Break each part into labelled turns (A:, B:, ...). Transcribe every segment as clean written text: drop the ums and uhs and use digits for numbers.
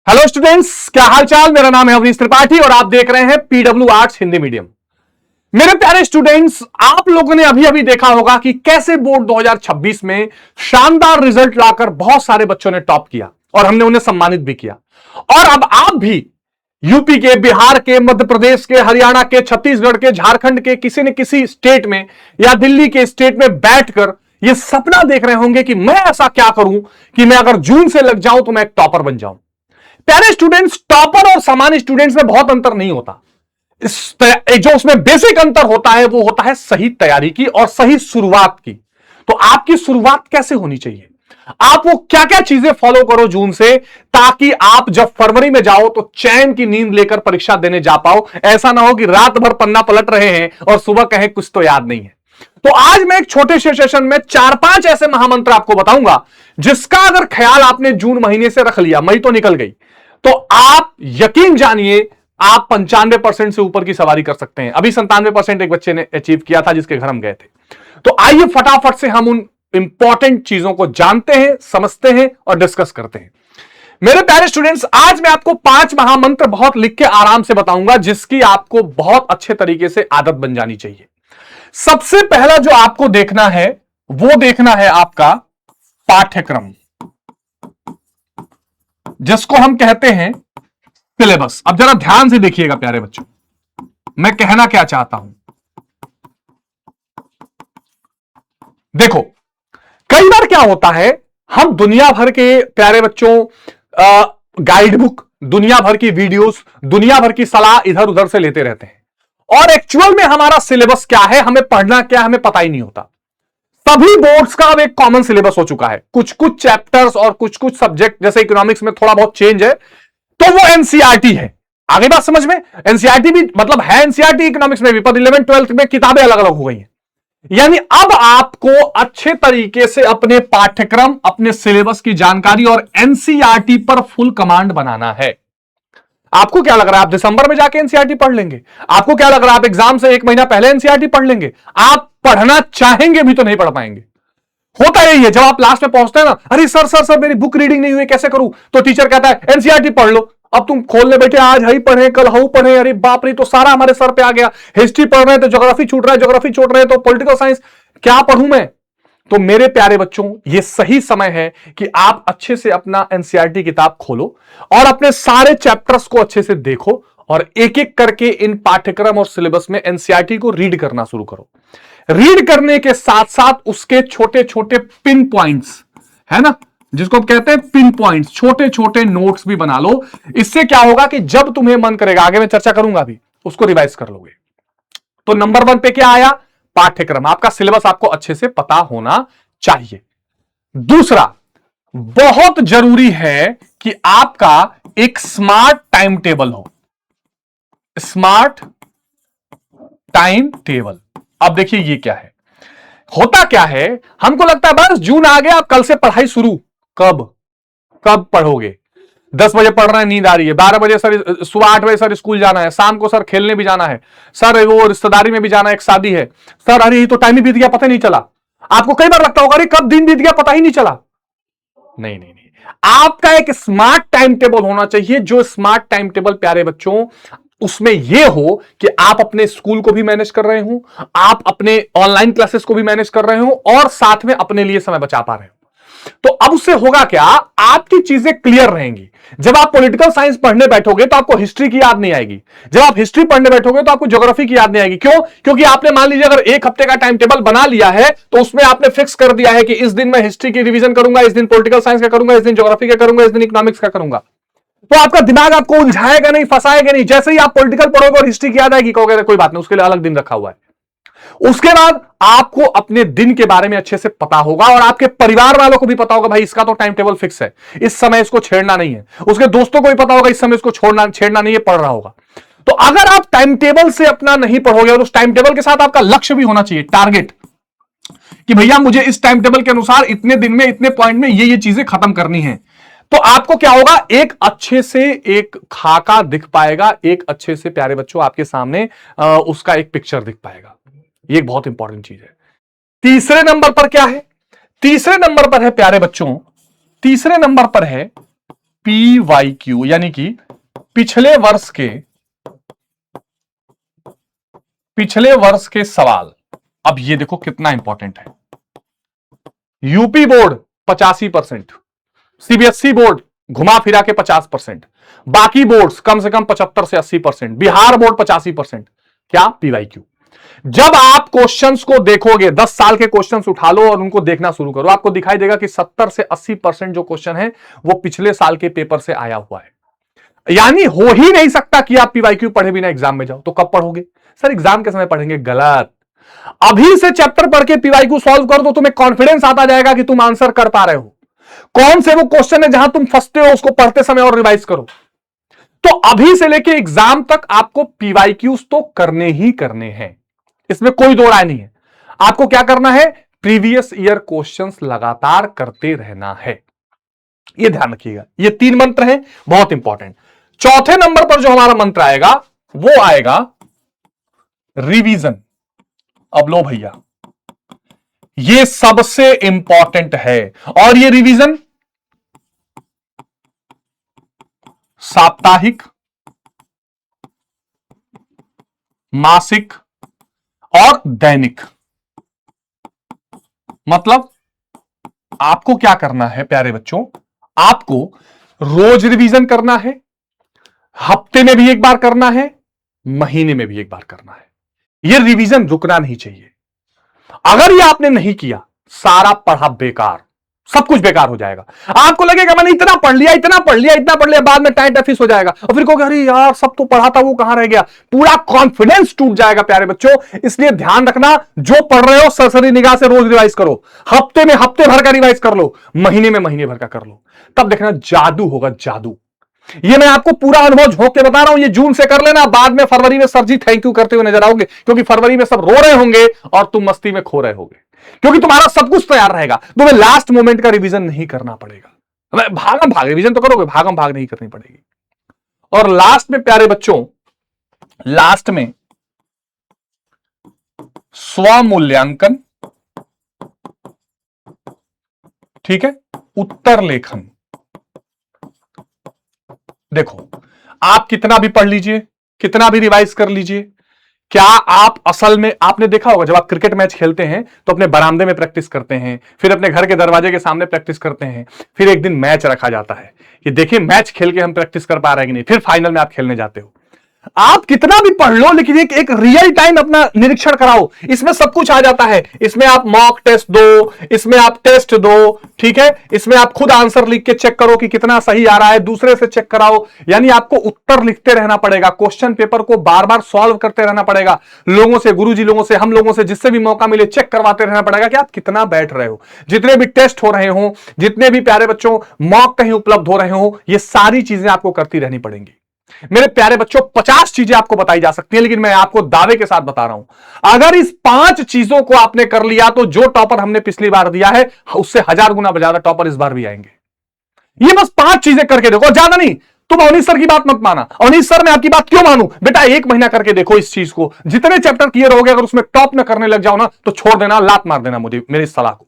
A: Hello students, क्या हाल चाल। मेरा नाम है अवनीश त्रिपाठी और आप देख रहे हैं पीडब्ल्यू आर्ट्स हिंदी मीडियम। मेरे प्यारे स्टूडेंट्स, आप लोगों ने अभी अभी देखा होगा कि कैसे बोर्ड 2026 में शानदार रिजल्ट लाकर बहुत सारे बच्चों ने टॉप किया और हमने उन्हें सम्मानित भी किया। और अब आप भी यूपी के, बिहार के, मध्य प्रदेश के, हरियाणा के, छत्तीसगढ़ के, झारखंड के किसी न किसी स्टेट में या दिल्ली के स्टेट में बैठकर यह सपना देख रहे होंगे कि मैं ऐसा क्या करूं कि मैं अगर जून से लग जाऊं तो मैं एक टॉपर बन जाऊं। प्यारे स्टूडेंट्स, टॉपर और सामान्य स्टूडेंट्स में बहुत अंतर नहीं होता। जो उसमें बेसिक अंतर होता है वो होता है सही तैयारी की और सही शुरुआत की। तो आपकी शुरुआत कैसे होनी चाहिए, आप वो क्या क्या चीजें फॉलो करो जून से, ताकि आप जब फरवरी में जाओ तो चैन की नींद लेकर परीक्षा देने जा पाओ। ऐसा ना हो कि रात भर पन्ना पलट रहे हैं और सुबह कहें कुछ तो याद नहीं है। तो आज मैं एक छोटे से सेशन में 4-5 ऐसे महामंत्र आपको बताऊंगा जिसका अगर ख्याल आपने जून महीने से रख लिया, मई तो निकल गई, तो आप यकीन जानिए आप 95% से ऊपर की सवारी कर सकते हैं। अभी 97% एक बच्चे ने अचीव किया था जिसके घर हम गए थे। तो आइए फटाफट से हम उन इंपॉर्टेंट चीजों को जानते हैं, समझते हैं और डिस्कस करते हैं। मेरे प्यारे स्टूडेंट्स, आज मैं आपको 5 महामंत्र बहुत लिख के आराम से बताऊंगा जिसकी आपको बहुत अच्छे तरीके से आदत बन जानी चाहिए। सबसे पहला जो आपको देखना है वो देखना है आपका पाठ्यक्रम, जिसको हम कहते हैं सिलेबस। अब जरा ध्यान से देखिएगा प्यारे बच्चों, मैं कहना क्या चाहता हूं। देखो, कई बार क्या होता है, हम दुनिया भर के प्यारे बच्चों गाइड बुक, दुनिया भर की वीडियोस, दुनिया भर की सलाह इधर उधर से लेते रहते हैं और एक्चुअल में हमारा सिलेबस क्या है, हमें पढ़ना क्या है, हमें पता ही नहीं होता। सभी बोर्ड्स का अब एक कॉमन सिलेबस हो चुका है। कुछ कुछ चैप्टर्स और कुछ कुछ सब्जेक्ट जैसे इकोनॉमिक्स में थोड़ा बहुत चेंज है, तो वो एनसीईआरटी है। आगे बात समझ में, एनसीईआरटी भी मतलब है एनसीईआरटी इकोनॉमिक्स में भी, पर 11th 12th में किताबें अलग अलग हो गई हैं। यानी अब आपको अच्छे तरीके से अपने पाठ्यक्रम, अपने सिलेबस की जानकारी और एनसीईआरटी पर फुल कमांड बनाना है। आपको क्या लग रहा है आप दिसंबर में जाके एनसीईआरटी पढ़ लेंगे? आपको क्या लग रहा है आप एग्जाम से 1 महीना पहले एनसीईआरटी पढ़ लेंगे? आप पढ़ना चाहेंगे भी तो नहीं पढ़ पाएंगे। होता यही है, जब आप लास्ट में पहुंचते हैं ना, अरे सर सर सर मेरी बुक रीडिंग नहीं हुई, कैसे करूं? तो टीचर कहता है एनसीईआरटी पढ़ लो। अब तुम खोलने बैठे, आज हई पढ़े, कल हऊ पढ़े, अरे बाप रे, तो सारा हमारे सर पे आ गया। हिस्ट्री पढ़ रहे हैं तो ज्योग्राफी छूट रहा है, ज्योग्राफी छूट रहे हैं तो पॉलिटिकल साइंस, क्या पढ़ूं मैं? तो मेरे प्यारे बच्चों, यह सही समय है कि आप अच्छे से अपना एनसीईआरटी किताब खोलो और अपने सारे चैप्टर्स को अच्छे से देखो और एक एक करके इन पाठ्यक्रम और सिलेबस में एनसीईआरटी को रीड करना शुरू करो। रीड करने के साथ साथ उसके छोटे छोटे पिन पॉइंट्स है ना, जिसको हम कहते हैं पिन पॉइंट्स, छोटे छोटे नोट्स भी बना लो। इससे क्या होगा कि जब तुम्हें मन करेगा, आगे मैं चर्चा करूंगा अभी, उसको रिवाइज कर लोगे। तो नंबर 1 पे क्या आया? पाठ्यक्रम। आपका सिलेबस आपको अच्छे से पता होना चाहिए। दूसरा, बहुत जरूरी है कि आपका एक स्मार्ट टाइम टेबल हो। Smart time table. अब देखिए ये क्या है, होता क्या है, हमको लगता है बस जून आ गया, अब कल से पढ़ाई शुरू। कब कब पढ़ोगे? 10 बजे पढ़ रहे हैं, नींद आ रही है। 12 बजे सर, सुबह 8 बजे सर स्कूल जाना है, शाम को सर खेलने भी जाना है, सर वो रिश्तेदारी में भी जाना है, एक शादी है, सर अरे ये तो टाइम ही बीत गया, पता नहीं चला। आपको कई बार लगता होगा अरे कब दिन बीत गया, पता ही नहीं चला। नहीं नहीं नहीं, आपका एक स्मार्ट टाइम टेबल होना चाहिए। जो स्मार्ट टाइम टेबल प्यारे बच्चों, उसमें यह हो कि आप अपने स्कूल को भी मैनेज कर रहे हो, आप अपने ऑनलाइन क्लासेस को भी मैनेज कर रहे हो और साथ में अपने लिए समय बचा पा रहे हो। तो अब उससे होगा क्या, आपकी चीजें क्लियर रहेंगी। जब आप पॉलिटिकल साइंस पढ़ने बैठोगे तो आपको हिस्ट्री की याद नहीं आएगी। जब आप हिस्ट्री पढ़ने बैठोगे तो आपको ज्योग्राफी की याद नहीं आएगी। क्यों? क्योंकि आपने मान लीजिए अगर 1 हफ्ते का टाइम टेबल बना लिया है तो उसमें आपने फिक्स कर दिया है कि इस दिन मैं हिस्ट्री की रिवीजन करूंगा, इस दिन पॉलिटिकल साइंस का करूंगा, इस दिन ज्योग्राफी का करूंगा, इस दिन इकोनॉमिक्स का करूंगा। तो आपका दिमाग आपको उलझाएगा नहीं, फंसाएगा नहीं। जैसे ही आप पॉलिटिकल पढ़ोगे और हिस्ट्री की याद आएगी, कहोगे कोई बात नहीं, उसके लिए अलग दिन रखा हुआ है। उसके बाद आपको अपने दिन के बारे में अच्छे से पता होगा और आपके परिवार वालों को भी पता होगा भाई इसका तो टाइम टेबल फिक्स है, इस समय इसको छेड़ना नहीं है। उसके दोस्तों को भी पता होगा इस समय इसको छेड़ना नहीं है, पढ़ रहा होगा। तो अगर आप टाइम टेबल से अपना नहीं पढ़ोगे और उस टाइम टेबल के साथ आपका लक्ष्य भी होना चाहिए, टारगेट, कि भैया मुझे इस टाइम टेबल के अनुसार इतने दिन में, इतने पॉइंट में ये चीजें खत्म करनी है, तो आपको क्या होगा, एक अच्छे से एक खाका दिख पाएगा, एक अच्छे से प्यारे बच्चों आपके सामने उसका एक पिक्चर दिख पाएगा। ये एक बहुत इंपॉर्टेंट चीज है। तीसरे नंबर पर क्या है? तीसरे नंबर पर है प्यारे बच्चों, तीसरे नंबर पर है PYQ यानी कि पिछले वर्ष के सवाल। अब ये देखो कितना इंपॉर्टेंट है। यूपी बोर्ड 85%, सीबीएसई बोर्ड घुमा फिरा के 50%, बाकी बोर्ड्स कम से कम 75 से 80%, बिहार बोर्ड 85%। क्या? पीवाईक्यू। जब आप क्वेश्चंस को देखोगे, 10 साल के क्वेश्चंस उठा लो और उनको देखना शुरू करो, आपको दिखाई देगा कि 70 से 80% जो क्वेश्चन है वो पिछले साल के पेपर से आया हुआ है। यानी हो ही नहीं सकता कि आप पीवाईक्यू पढ़े बिना एग्जाम में जाओ। तो कब पढ़ोगे? सर एग्जाम के समय पढ़ेंगे। गलत। अभी से चैप्टर पढ़ के पीवाईक्यू सॉल्व कर दो, तुम्हें कॉन्फिडेंस आता जाएगा कि तुम आंसर कर पा रहे हो। कौन से वो क्वेश्चन है जहां तुम फंसते हो, उसको पढ़ते समय और रिवाइज करो। तो अभी से लेके एग्जाम तक आपको पीवाईक्यूज तो करने ही करने हैं, इसमें कोई दो राय नहीं है। आपको क्या करना है? प्रीवियस ईयर क्वेश्चंस लगातार करते रहना है। यह ध्यान रखिएगा। ये 3 मंत्र हैं, बहुत इंपॉर्टेंट। चौथे नंबर पर जो हमारा मंत्र आएगा वो आएगा रिवीजन। अब लो भैया, ये सबसे इंपॉर्टेंट है। और ये रिवीजन साप्ताहिक, मासिक और दैनिक। मतलब आपको क्या करना है प्यारे बच्चों? आपको रोज रिवीजन करना है, हफ्ते में भी एक बार करना है, महीने में भी एक बार करना है। यह रिवीजन रुकना नहीं चाहिए। अगर यह आपने नहीं किया, सारा पढ़ा बेकार, सब कुछ बेकार हो जाएगा। आपको लगेगा मैंने इतना पढ़ लिया, बाद में टाइम डेफिस हो जाएगा और फिर कहोगे अरे यार सब तो पढ़ा था, वो कहां रह गया। पूरा कॉन्फिडेंस टूट जाएगा प्यारे बच्चों। इसलिए ध्यान रखना, जो पढ़ रहे हो सरसरी निगाह से रोज रिवाइज करो। हफ्ते में हफ्ते भर का रिवाइज कर लो, महीने में महीने भर का कर लो। तब देखना जादू होगा, जादू। ये मैं आपको पूरा अनुभव झोंक के बता रहा हूं। ये जून से कर लेना, बाद में फरवरी में सर जी थैंक यू करते हुए नजर आओगे, क्योंकि फरवरी में सब रो रहे होंगे और तुम मस्ती में खो रहे होगे, क्योंकि तुम्हारा सब कुछ तैयार रहेगा। तुम्हें लास्ट मोमेंट का रिवीजन नहीं करना पड़ेगा। भागम भाग रिवीजन तो करोगे, भागम भाग नहीं करनी पड़ेगी। और लास्ट में प्यारे बच्चों, लास्ट में स्वमूल्यांकन, ठीक है, उत्तर लेखन। देखो, आप कितना भी पढ़ लीजिए, कितना भी रिवाइज कर लीजिए, क्या आप असल में, आपने देखा होगा जब आप क्रिकेट मैच खेलते हैं तो अपने बरामदे में प्रैक्टिस करते हैं, फिर अपने घर के दरवाजे के सामने प्रैक्टिस करते हैं, फिर एक दिन मैच रखा जाता है कि देखिए मैच खेल के हम प्रैक्टिस कर पा रहे हैं कि नहीं, फिर फाइनल में आप खेलने जाते हो। आप कितना भी पढ़ लो, लेकिन एक रियल टाइम अपना निरीक्षण कराओ। इसमें सब कुछ आ जाता है। इसमें आप मॉक टेस्ट दो, इसमें आप टेस्ट दो, ठीक है, इसमें आप खुद आंसर लिख के चेक करो कि कितना सही आ रहा है, दूसरे से चेक कराओ। यानी आपको उत्तर लिखते रहना पड़ेगा, क्वेश्चन पेपर को बार बार सॉल्व करते रहना पड़ेगा, लोगों से, गुरुजी लोगों से, हम लोगों से, जिससे भी मौका मिले चेक करवाते रहना पड़ेगा कि आप कितना बैठ रहे हो। जितने भी टेस्ट हो रहे हो, जितने भी प्यारे बच्चों मॉक कहीं उपलब्ध हो रहे हो, ये सारी चीजें आपको करती रहनी पड़ेंगी। मेरे प्यारे बच्चों 50 चीजें आपको बताई जा सकती हैं, लेकिन मैं आपको दावे के साथ बता रहा हूं, अगर इस 5 चीजों को आपने कर लिया तो जो टॉपर हमने पिछली बार दिया है उससे 1000 गुना ज्यादा टॉपर इस बार भी आएंगे। ये बस 5 चीजें करके देखो, ज्यादा नहीं। तुम अवनीश सर की बात मत माना। अवनीश सर मैं आपकी बात क्यों मानूं? बेटा 1 महीना करके देखो इस चीज को, जितने चैप्टर क्लियर हो गए, अगर उसमें टॉप में करने लग जाओ ना तो छोड़ देना, लात मार देना मुझे, मेरी सलाह को।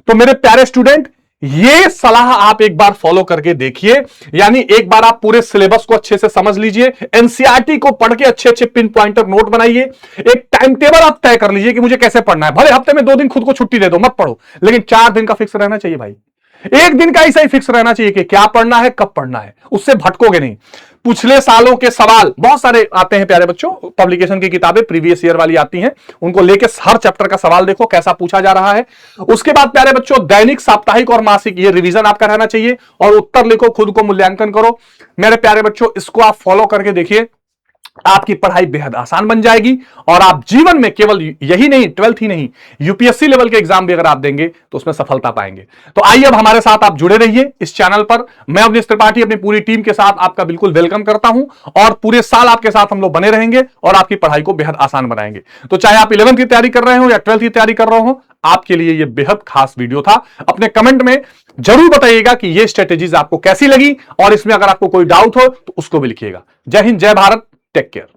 A: तो मेरे प्यारे स्टूडेंट, ये सलाह आप एक बार फॉलो करके देखिए। यानी एक बार आप पूरे सिलेबस को अच्छे से समझ लीजिए, एनसीईआरटी को पढ़ के अच्छे अच्छे पिन पॉइंटर नोट बनाइए, एक टाइम टेबल आप तय कर लीजिए कि मुझे कैसे पढ़ना है। भले हफ्ते में 2 दिन खुद को छुट्टी दे दो, मत पढ़ो, लेकिन 4 दिन का फिक्स रहना चाहिए भाई। 1 दिन का ऐसा ही फिक्स रहना चाहिए कि क्या पढ़ना है, कब पढ़ना है, उससे भटकोगे नहीं। पिछले सालों के सवाल बहुत सारे आते हैं प्यारे बच्चों, पब्लिकेशन की किताबें प्रीवियस ईयर वाली आती हैं, उनको लेके हर चैप्टर का सवाल देखो कैसा पूछा जा रहा है। उसके बाद प्यारे बच्चों दैनिक, साप्ताहिक और मासिक, ये रिवीजन आपका रहना चाहिए। और उत्तर लिखो, खुद को मूल्यांकन करो। मेरे प्यारे बच्चों, इसको आप फॉलो करके देखिए, आपकी पढ़ाई बेहद आसान बन जाएगी और आप जीवन में केवल यही नहीं, 12th ही नहीं, यूपीएससी लेवल के एग्जाम भी अगर आप देंगे तो उसमें सफलता पाएंगे। तो आइए अब हमारे साथ आप जुड़े रहिए इस चैनल पर। मैं अवनीश त्रिपाठी अपनी पूरी टीम के साथ आपका बिल्कुल वेलकम करता हूं और पूरे साल आपके साथ हम लोग बने रहेंगे और आपकी पढ़ाई को बेहद आसान बनाएंगे। तो चाहे आप 11th की तैयारी कर रहे हो या 12th की तैयारी कर रहे हो, आपके लिए यह बेहद खास वीडियो था। अपने कमेंट में जरूर बताइएगा कि ये स्ट्रेटेजीज आपको कैसी लगी और इसमें अगर आपको कोई डाउट हो तो उसको भी लिखिएगा। जय हिंद, जय भारत, टेक केयर।